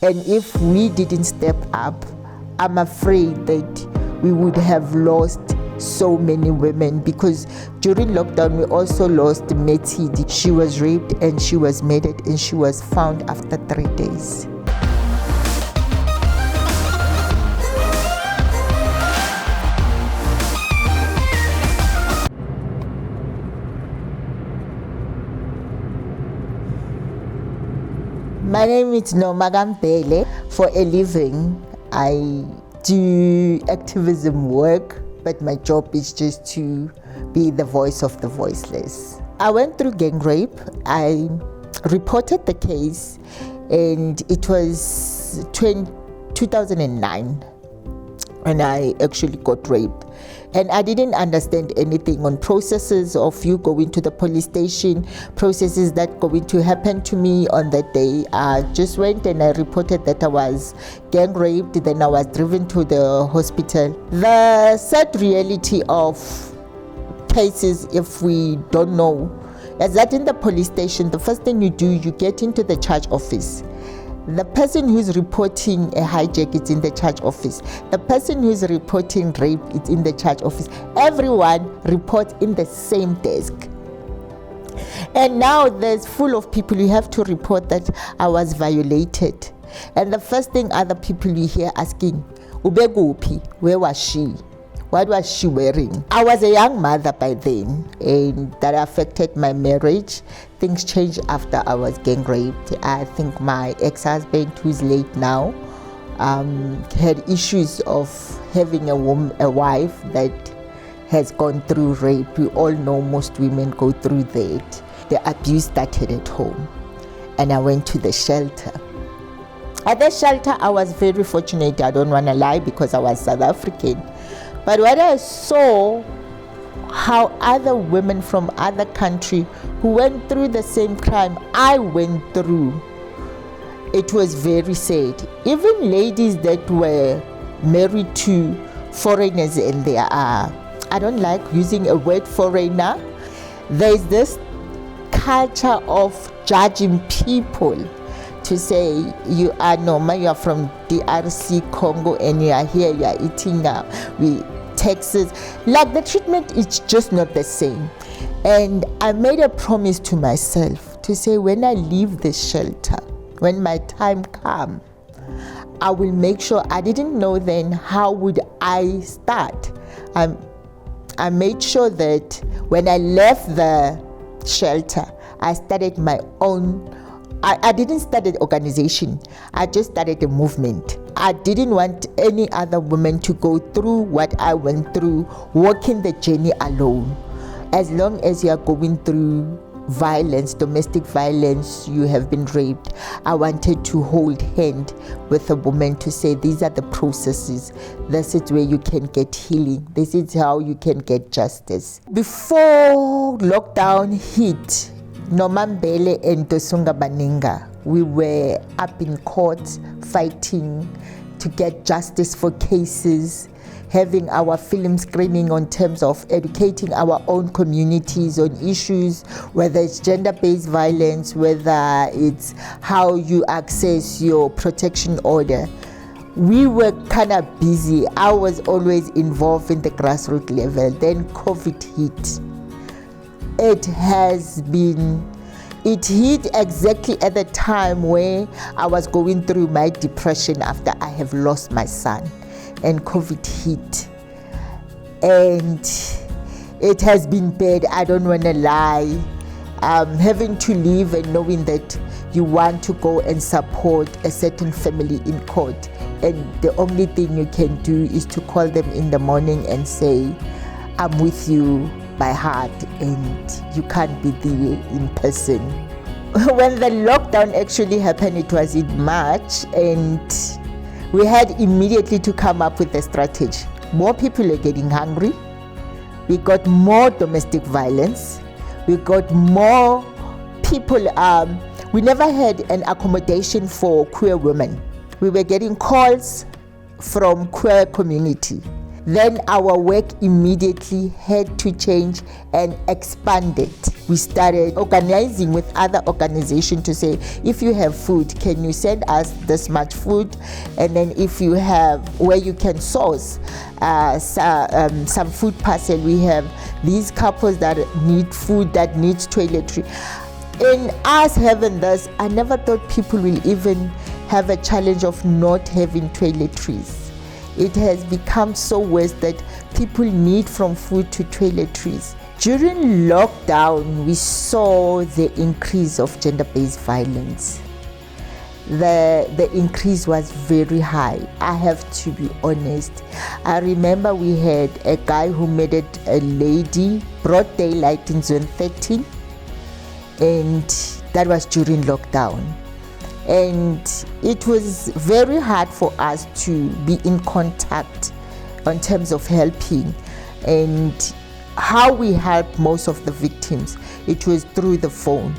And if we didn't step up, I'm afraid that we would have lost so many women, because during lockdown we also lost Metidi. She was raped and she was murdered and she was found after 3 days. My name is Norma Mbele. For a living, I do activism work, but my job is just to be the voice of the voiceless. I went through gang rape. I reported the case, and it was 2009 when I actually got raped. And I didn't understand anything on processes of you going to the police station, processes that going to happen to me on that day. I just went and I reported that I was gang raped, then I was driven to the hospital. The sad reality of cases, if we don't know, is that in the police station, the first thing you do, you get into the charge office. The person who's reporting a hijack is in the charge office. The person who's reporting rape is in the charge office. Everyone reports in the same desk. And now there's full of people you have to report that I was violated. And the first thing other people you hear asking, Ubegupi, where was she? What was she wearing? I was a young mother by then, and that affected my marriage. Things changed after I was gang raped. I think my ex-husband, who's late now, had issues of having a wife that has gone through rape. We all know most women go through that. The abuse started at home, and I went to the shelter. At the shelter, I was very fortunate. I don't want to lie, because I was South African. But when I saw how other women from other countries who went through the same crime I went through, it was very sad. Even ladies that were married to foreigners, and they are, I don't like using a word foreigner, there's this culture of judging people. To say you are Norma, you are from DRC Congo, and you are here, you are eating Texas. Like, the treatment is just not the same. And I made a promise to myself to say, when I leave this shelter, when my time comes, I will make sure. I didn't know then how would I start. I made sure that when I left the shelter, I started my own. I didn't start an organization. I just started a movement. I didn't want any other woman to go through what I went through, walking the journey alone. As long as you are going through violence, domestic violence, you have been raped, I wanted to hold hand with a woman to say, these are the processes. This is where you can get healing. This is how you can get justice. Before lockdown hit, Norma Mbele and Tosunga Baninga, we were up in court fighting to get justice for cases, having our film screening on terms of educating our own communities on issues, whether it's gender-based violence, whether it's how you access your protection order. We were kind of busy. I was always involved in the grassroots level. Then COVID hit. It hit exactly at the time where I was going through my depression after I have lost my son, and COVID hit. And it has been bad, I don't want to lie. Having to leave and knowing that you want to go and support a certain family in court, and the only thing you can do is to call them in the morning and say, I'm with you by heart, and you can't be there in person. When the lockdown actually happened, it was in March, and we had immediately to come up with a strategy. More people are getting hungry. We got more domestic violence. We got more people. We never had an accommodation for queer women. We were getting calls from queer community. then our work immediately had to change and expanded. We started organizing with other organizations to say, if you have food, can you send us this much food? And then if you have where you can source some food parcel, we have these couples that need food, that needs toiletry. In us having this, I never thought people will even have a challenge of not having toiletries. It has become so worse that people need from food to toiletries. During lockdown, we saw the increase of gender-based violence. The increase was very high. I have to be honest. I remember we had a guy who murdered a lady, broad daylight in zone 13, and that was during lockdown. And it was very hard for us to be in contact in terms of helping. And how we help most of the victims, it was through the phone.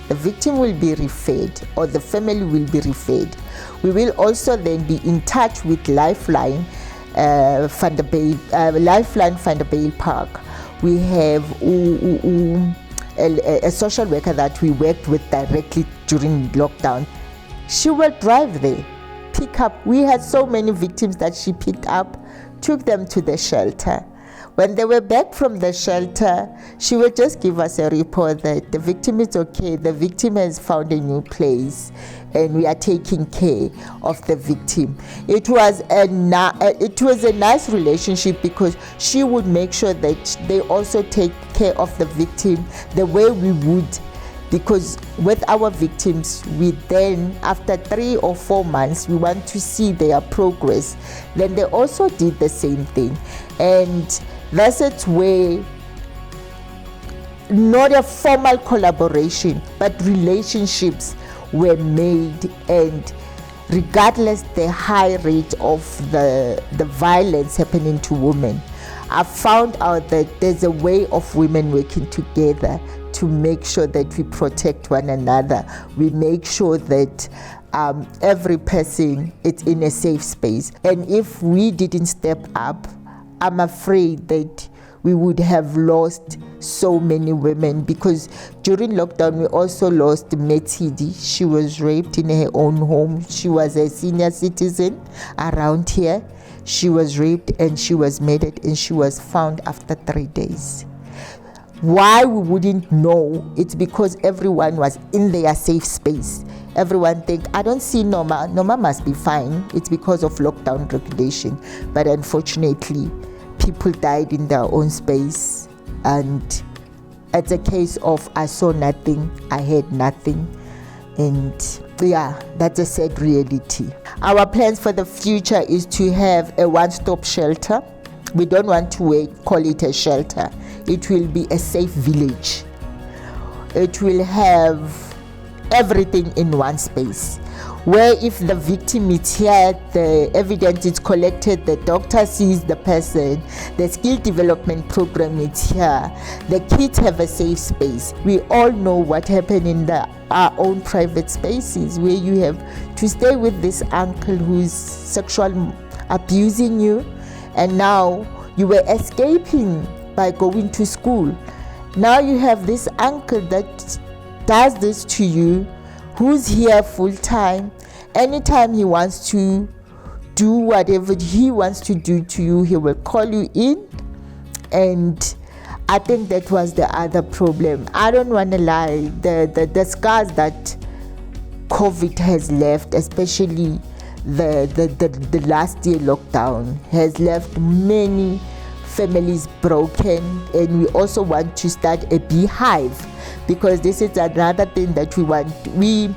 The victim will be referred, or the family will be referred. We will also then be in touch with Lifeline Vanderbilt Park. We have a social worker that we worked with directly during lockdown. She will drive there, pick up. We had so many victims that she picked up, took them to the shelter. When they were back from the shelter, she would just give us a report that the victim is okay, the victim has found a new place, and we are taking care of the victim. It was a nice relationship because she would make sure that they also take care of the victim the way we would. Because with our victims, we then, after 3 or 4 months, we want to see their progress. Then they also did the same thing. And that's it where not a formal collaboration, but relationships were made. And regardless the high rate of the violence happening to women, I found out that there's a way of women working together to make sure that we protect one another. We make sure that every person is in a safe space. And if we didn't step up, I'm afraid that we would have lost so many women, because during lockdown we also lost Metidi. She was raped in her own home. She was a senior citizen around here. She was raped and she was murdered, and she was found after 3 days. Why we wouldn't know? It's because everyone was in their safe space. Everyone think, I don't see Norma. Norma must be fine. It's because of lockdown regulation. But unfortunately, people died in their own space. And it's a case of I saw nothing, I heard nothing. And yeah, that's a sad reality. Our plans for the future is to have a one-stop shelter. We don't want to call it a shelter. It will be a safe village. It will have everything in one space, where if the victim is here, the evidence is collected, the doctor sees the person, the skill development program is here, the kids have a safe space. We all know what happened in our own private spaces, where you have to stay with this uncle who's sexually abusing you, and now you were escaping by going to school. Now you have this uncle that does this to you, who's here full time. Anytime he wants to do whatever he wants to do to you, he will call you in. And I think that was the other problem. I don't want to lie, the scars that COVID has left, especially the last year lockdown, has left many families broken. And we also want to start a beehive, because this is another thing that we want. We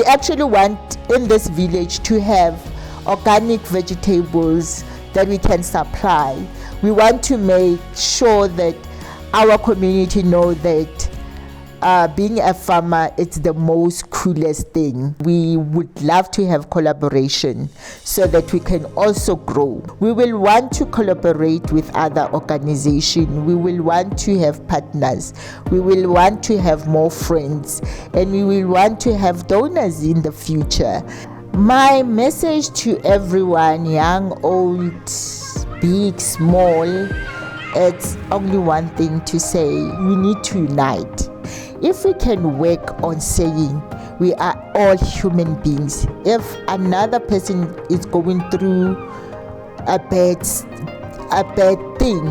actually want in this village to have organic vegetables that we can supply. We want to make sure that our community know that being a farmer, it's the most coolest thing. We would love to have collaboration so that we can also grow. We will want to collaborate with other organizations. We will want to have partners. We will want to have more friends, and we will want to have donors in the future. My message to everyone, young, old, big, small, it's only one thing to say: we need to unite. If we can work on saying we are all human beings, if another person is going through a bad thing,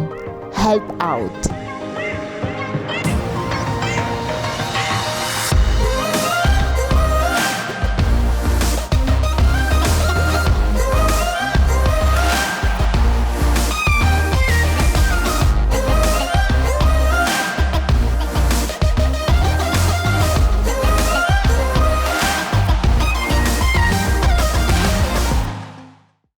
help out.